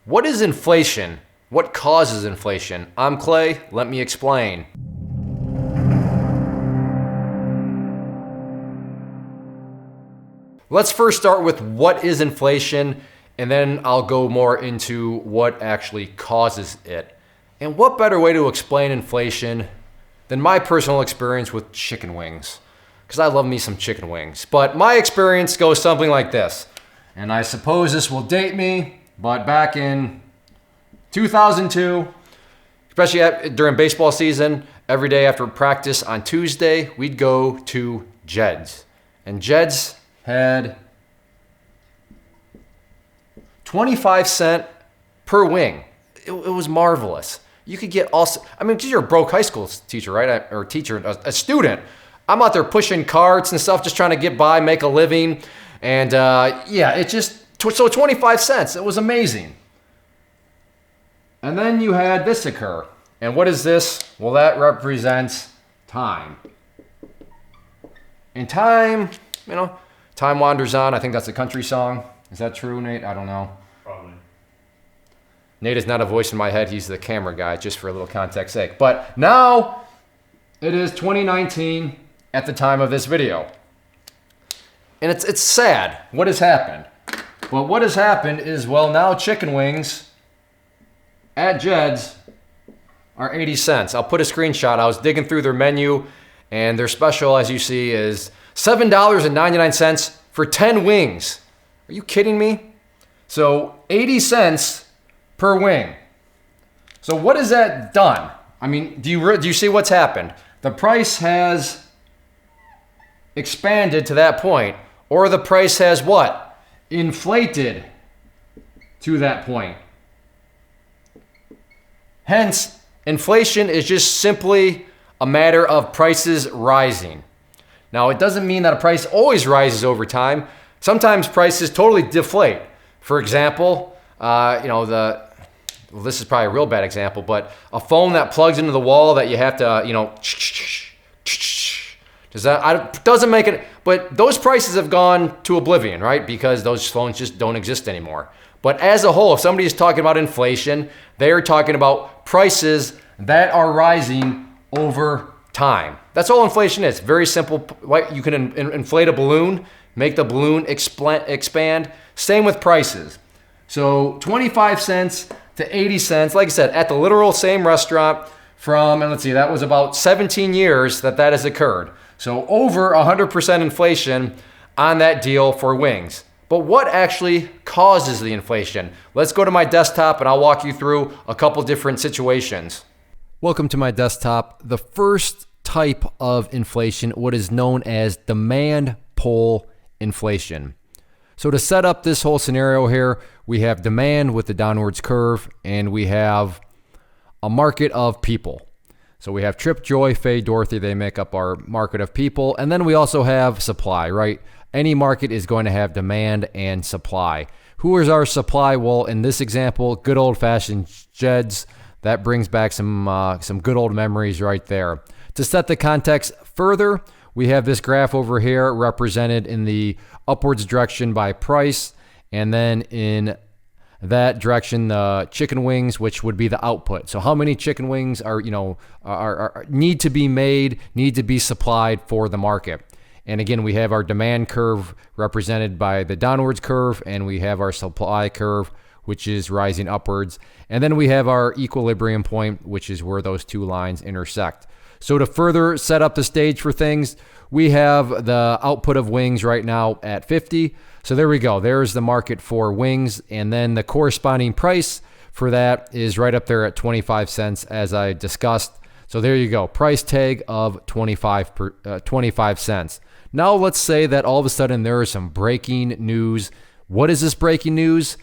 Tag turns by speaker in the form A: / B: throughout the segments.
A: What is inflation? What causes inflation? I'm Clay, let me explain. Let's first start with what is inflation, and then I'll go more into what actually causes it. And what better way to explain inflation than my personal experience with chicken wings? Because I love me some chicken wings. But my experience goes something like this. And I suppose this will date me, but back in 2002, especially during baseball season, every day after practice on Tuesday, we'd go to Jed's. And Jed's had 25 cents per wing. It was marvelous. You could get also, because you're a broke high school teacher, right? Or teacher, a student. I'm out there pushing carts and stuff, just trying to get by, make a living. And so 25 cents, it was amazing. And then you had this occur. And what is this? Well, that represents time. And time, time wanders on. I think that's a country song. Is that true, Nate? I don't know.
B: Probably.
A: Nate is not a voice in my head. He's the camera guy, just for a little context sake. But now it is 2019 at the time of this video. And it's sad what has happened. Well, what has happened is, now chicken wings at Jed's are 80 cents. I'll put a screenshot. I was digging through their menu, and their special, as you see, is $7.99 for 10 wings. Are you kidding me? So 80 cents per wing. So what has that done? Do you see what's happened? The price has expanded to that point, or the price has what? Inflated to that point. Hence, inflation is just simply a matter of prices rising. Now, it doesn't mean that a price always rises over time. Sometimes prices totally deflate. For example, this is probably a real bad example, but a phone that plugs into the wall that you have to, doesn't make it, but those prices have gone to oblivion, right? Because those phones just don't exist anymore. But as a whole, if somebody is talking about inflation, they are talking about prices that are rising over time. That's all inflation is. Very simple. You can inflate a balloon, make the balloon expand. Same with prices. So 25 cents to 80 cents, like I said, at the literal same restaurant that was about 17 years that has occurred. So over 100% inflation on that deal for wings. But what actually causes the inflation? Let's go to my desktop and I'll walk you through a couple different situations. Welcome to my desktop. The first type of inflation, what is known as demand pull inflation. So to set up this whole scenario here, we have demand with the downwards curve, and we have a market of people. So we have Trip, Joy, Faye, Dorothy, they make up our market of people. And then we also have supply, right? Any market is going to have demand and supply. Who is our supply? Well, in this example, good old-fashioned Jed's. That brings back some good old memories right there. To set the context further, we have this graph over here represented in the upwards direction by price, and then in that direction, the chicken wings, which would be the output. So how many chicken wings need to be made, need to be supplied for the market. And again, we have our demand curve represented by the downwards curve, and we have our supply curve, which is rising upwards. And then we have our equilibrium point, which is where those two lines intersect. So to further set up the stage for things, we have the output of wings right now at 50. So there we go. There's the market for wings. And then the corresponding price for that is right up there at 25 cents, as I discussed. So there you go. Price tag of 25 cents. Now let's say that all of a sudden there is some breaking news. What is this breaking news?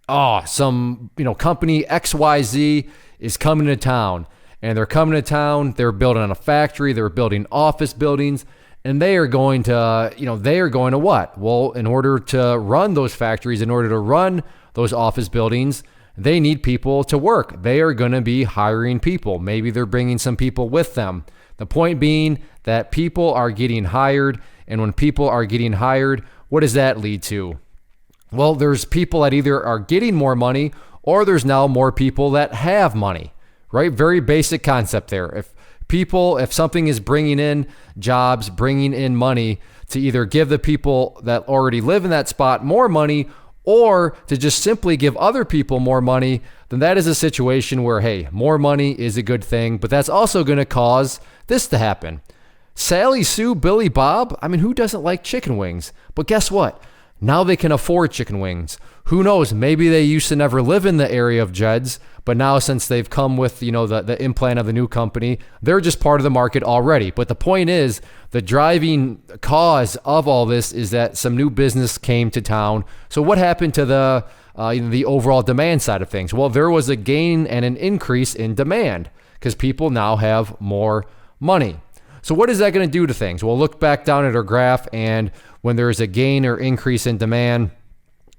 A: Some company XYZ is coming to town. And they're coming to town, they're building a factory, they're building office buildings, and they are going to what? Well, in order to run those factories, in order to run those office buildings, they need people to work. They are going to be hiring people. Maybe they're bringing some people with them. The point being that people are getting hired, and when people are getting hired, what does that lead to? Well, there's people that either are getting more money or there's now more people that have money, right? Very basic concept there. If something is bringing in jobs, bringing in money to either give the people that already live in that spot more money, or to just simply give other people more money, then that is a situation where, hey, more money is a good thing, but that's also going to cause this to happen. Sally Sue, Billy Bob, I mean, who doesn't like chicken wings? But guess what? Now they can afford chicken wings. Who knows? Maybe they used to never live in the area of Jed's, but now since they've come with, the implant of the new company, they're just part of the market already. But the point is, the driving cause of all this is that some new business came to town. So what happened to the overall demand side of things? Well, there was a gain and an increase in demand because people now have more money. So what is that going to do to things? Well, look back down at our graph, and when there is a gain or increase in demand,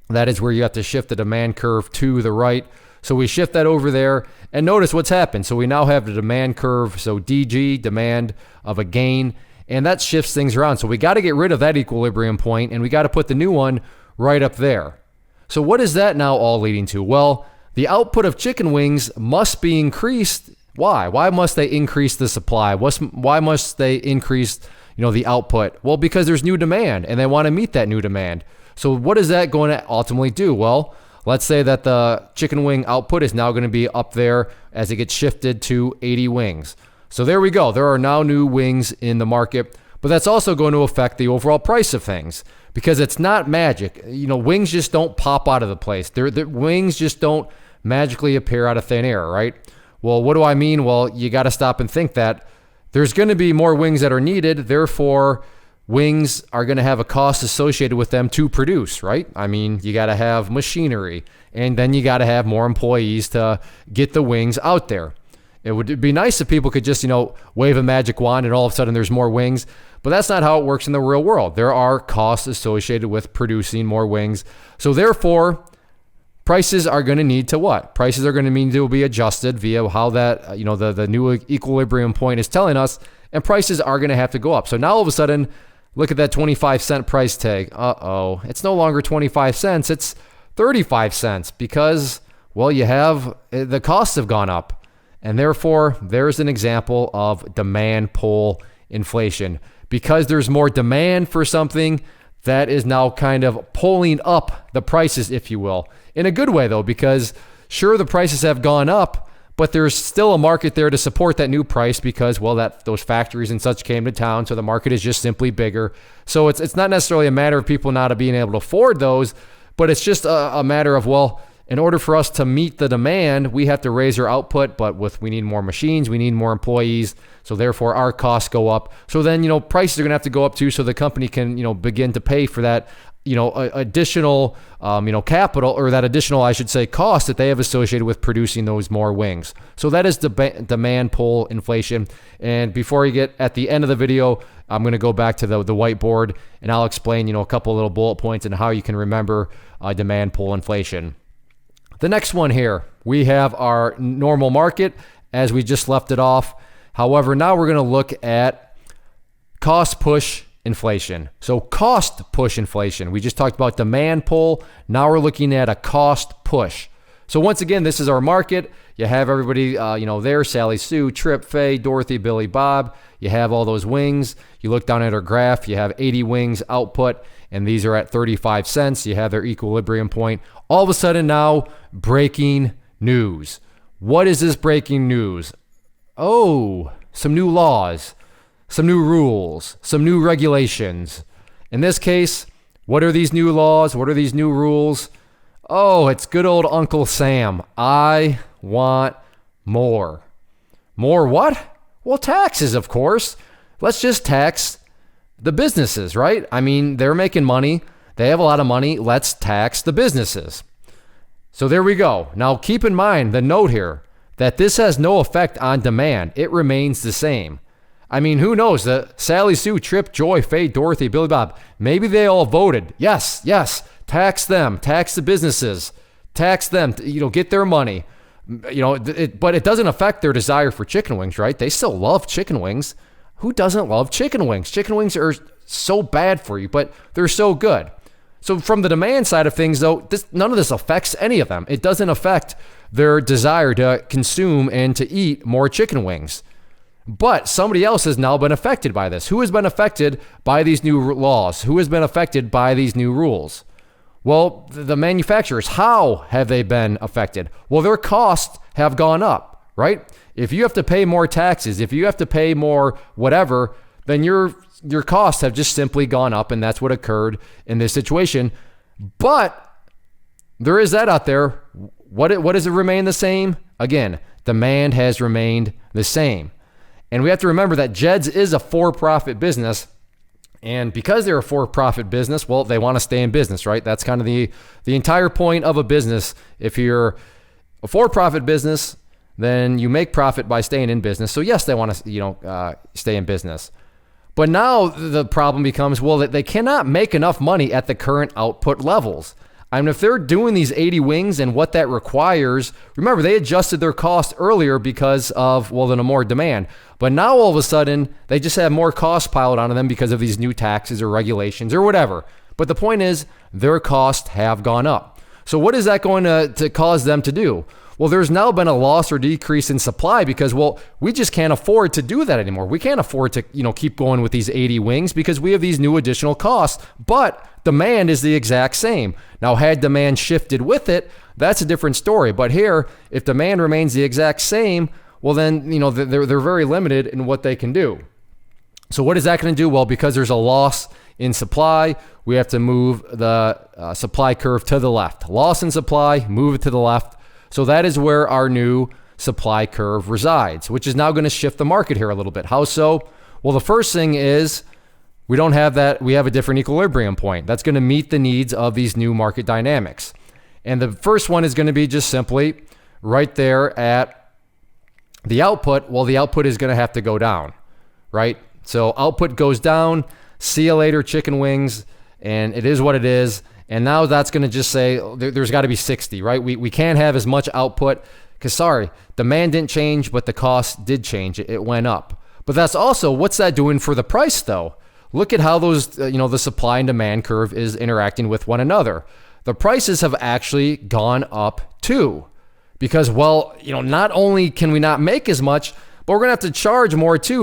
A: that is where you have to shift the demand curve to the right. So we shift that over there, and notice what's happened. So we now have the demand curve, so DG, demand of a gain, and that shifts things around. So we got to get rid of that equilibrium point, and we got to put the new one right up there. So what is that now all leading to? Well, the output of chicken wings must be increased. Why? Why must they increase the supply? Why must they increase, the output? Well, because there's new demand, and they want to meet that new demand. So what is that going to ultimately do? Well, let's say that the chicken wing output is now going to be up there as it gets shifted to 80 wings. So there we go. There are now new wings in the market, but that's also going to affect the overall price of things because it's not magic. Wings just don't pop out of the place. The wings just don't magically appear out of thin air, right? Well, what do I mean? Well, you got to stop and think that there's going to be more wings that are needed. Therefore, wings are going to have a cost associated with them to produce, right? I mean, you got to have machinery, and then you got to have more employees to get the wings out there. It would be nice if people could just, wave a magic wand and all of a sudden there's more wings, but that's not how it works in the real world. There are costs associated with producing more wings. So therefore, prices are going to need to what? Prices are going to need to be adjusted via how that, the new equilibrium point is telling us, and prices are going to have to go up. So now all of a sudden, look at that 25-cent price tag. Uh-oh, it's no longer 25 cents, it's 35 cents because, well, the costs have gone up. And therefore, there's an example of demand pull inflation. Because there's more demand for something, that is now kind of pulling up the prices, if you will. In a good way, though, because sure, the prices have gone up, but there's still a market there to support that new price because, well, those factories and such came to town, so the market is just simply bigger. So it's not necessarily a matter of people not being able to afford those, but it's just a matter of, well, in order for us to meet the demand, we have to raise our output, but we need more machines, we need more employees, so therefore our costs go up. So then, prices are going to have to go up too, so the company can, begin to pay for that, additional, capital, or that additional, I should say, cost that they have associated with producing those more wings. So that is demand pull inflation. And before you get at the end of the video, I'm going to go back to the whiteboard, and I'll explain, a couple little bullet points and how you can remember demand pull inflation. The next one here, we have our normal market as we just left it off. However, now we're going to look at cost push inflation. So cost push inflation. We just talked about demand pull. Now we're looking at a cost push. So once again, this is our market. You have everybody, there, Sally Sue, Trip, Faye, Dorothy, Billy, Bob. You have all those wings. You look down at our graph, you have 80 wings output, and these are at 35 cents. You have their equilibrium point. All of a sudden now, breaking news. What is this breaking news? Oh, some new laws, some new rules, some new regulations. In this case, what are these new laws? What are these new rules? Oh, it's good old Uncle Sam. I want more. More what? Well, taxes, of course. Let's just tax the businesses, right? I mean, they're making money. They have a lot of money. Let's tax the businesses. So there we go. Now, keep in mind the note here that this has no effect on demand. It remains the same. I mean, who knows? Sally Sue, Trip, Joy, Faye, Dorothy, Billy, Bob, maybe they all voted. Yes, tax them, tax the businesses, tax them, get their money. But it doesn't affect their desire for chicken wings, right? They still love chicken wings. Who doesn't love chicken wings? Chicken wings are so bad for you, but they're so good. So from the demand side of things, though, none of this affects any of them. It doesn't affect their desire to consume and to eat more chicken wings. But somebody else has now been affected by this. Who has been affected by these new laws? Who has been affected by these new rules? Well, the manufacturers. How have they been affected? Well, their costs have gone up, right? If you have to pay more taxes, if you have to pay more whatever, then your costs have just simply gone up, and that's what occurred in this situation. But there is that out there. What does it remain the same? Again, demand has remained the same. And we have to remember that Jed's is a for-profit business. And because they're a for-profit business, well, they want to stay in business, right? That's kind of the entire point of a business. If you're a for-profit business, then you make profit by staying in business. So yes, they want to, stay in business. But now the problem becomes, well, that they cannot make enough money at the current output levels. I mean, if they're doing these 80 wings and what that requires, remember, they adjusted their cost earlier because of, well, then a more demand. But now all of a sudden, they just have more costs piled onto them because of these new taxes or regulations or whatever. But the point is, their costs have gone up. So what is that going to cause them to do? Well, there's now been a loss or decrease in supply because, well, we just can't afford to do that anymore. We can't afford to, keep going with these 80 wings because we have these new additional costs, but demand is the exact same. Now, had demand shifted with it, that's a different story. But here, if demand remains the exact same, well, then, they're very limited in what they can do. So what is that going to do? Well, because there's a loss in supply, we have to move the supply curve to the left. Loss in supply, move it to the left. So that is where our new supply curve resides, which is now going to shift the market here a little bit. How so? Well, the first thing is we don't have that. We have a different equilibrium point. That's going to meet the needs of these new market dynamics. And the first one is going to be just simply right there at the output. Well, the output is going to have to go down, right? So output goes down. See you later, chicken wings. And it is what it is. And now that's going to just say there's got to be 60, right? We can't have as much output because, demand didn't change, but the cost did change. It went up. But that's also, what's that doing for the price, though? Look at how those, the supply and demand curve is interacting with one another. The prices have actually gone up too because, well, not only can we not make as much, but we're going to have to charge more too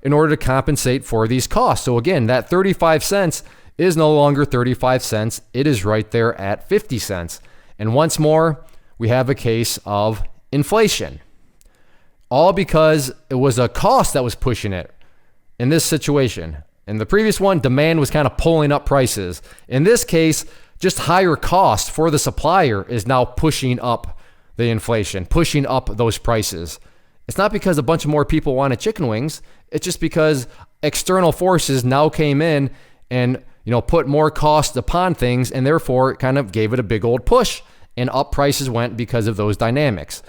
A: in order to compensate for these costs. So again, that 35 cents is no longer 35 cents. It is right there at 50 cents. And once more, we have a case of inflation. All because it was a cost that was pushing it in this situation. In the previous one, demand was kind of pulling up prices. In this case, just higher cost for the supplier is now pushing up the inflation, pushing up those prices. It's not because a bunch of more people wanted chicken wings. It's just because external forces now came in and put more cost upon things, and therefore it kind of gave it a big old push, and up prices went because of those dynamics.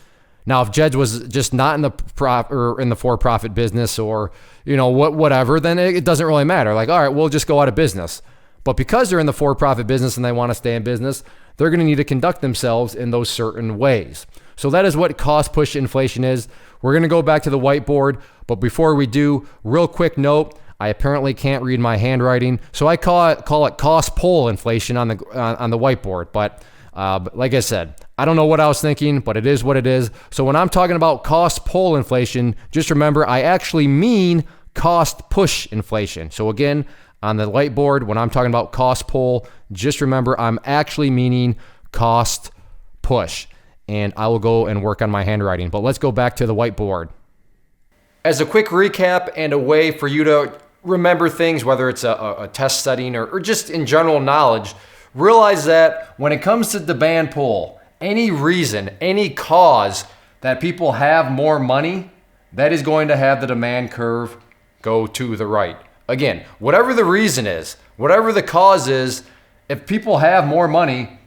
A: Now, if Jed's was just not in the for-profit business or whatever, then it doesn't really matter. Like, all right, we'll just go out of business. But because they're in the for-profit business and they want to stay in business, they're going to need to conduct themselves in those certain ways. So that is what cost push inflation is. We're going to go back to the whiteboard, but before we do, real quick note. I apparently can't read my handwriting, so I call it cost pull inflation on the whiteboard. But like I said, I don't know what I was thinking, but it is what it is. So when I'm talking about cost pull inflation, just remember I actually mean cost push inflation. So again, on the whiteboard, when I'm talking about cost pull, just remember I'm actually meaning cost push. And I will go and work on my handwriting. But let's go back to the whiteboard. As a quick recap and a way for you to remember things, whether it's a test setting or just in general knowledge, realize that when it comes to demand pull, any reason, any cause that people have more money, that is going to have the demand curve go to the right. Again, whatever the reason is, whatever the cause is, if people have more money,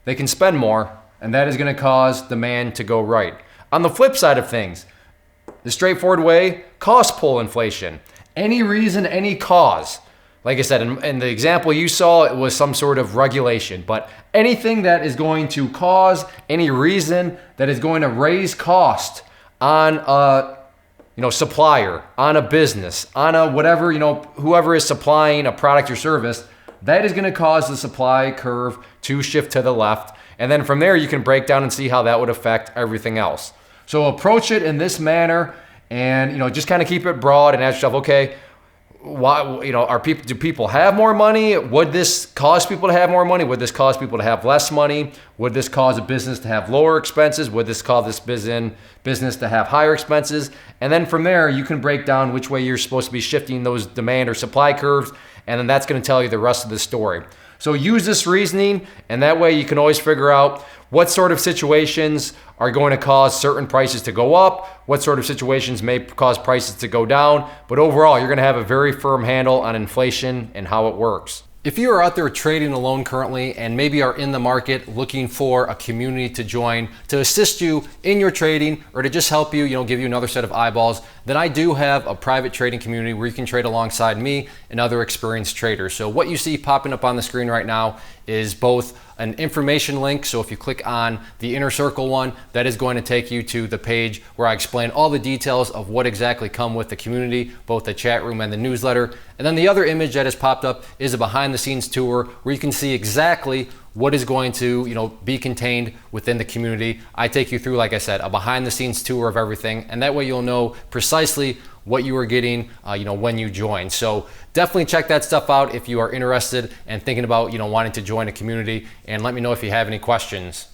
A: they can spend more, and that is going to cause demand to go right. On the flip side of things, the straightforward way, cost pull inflation. Any reason, any cause. Like I said, in the example you saw, it was some sort of regulation. But anything that is going to cause any reason that is going to raise cost on a supplier, on a business, on a whatever, whoever is supplying a product or service, that is going to cause the supply curve to shift to the left. And then from there, you can break down and see how that would affect everything else. So approach it in this manner, and just kind of keep it broad and ask yourself, okay, why, do people have more money? Would this cause people to have more money? Would this cause people to have less money? Would this cause a business to have lower expenses? Would this cause this business to have higher expenses? And then from there, you can break down which way you're supposed to be shifting those demand or supply curves, and then that's going to tell you the rest of the story. So use this reasoning, and that way you can always figure out what sort of situations are going to cause certain prices to go up, what sort of situations may cause prices to go down. But overall, you're going to have a very firm handle on inflation and how it works. If you are out there trading alone currently and maybe are in the market looking for a community to join to assist you in your trading or to just help you, give you another set of eyeballs, then I do have a private trading community where you can trade alongside me and other experienced traders. So what you see popping up on the screen right now is both an information link. So if you click on the inner circle one, that is going to take you to the page where I explain all the details of what exactly come with the community, both the chat room and the newsletter. And then the other image that has popped up is a behind the scenes tour where you can see exactly what is going to be contained within the community. I take you through, like I said, a behind the scenes tour of everything, and that way you'll know precisely what you are getting when you join. So definitely check that stuff out if you are interested and thinking about wanting to join a community, and let me know if you have any questions.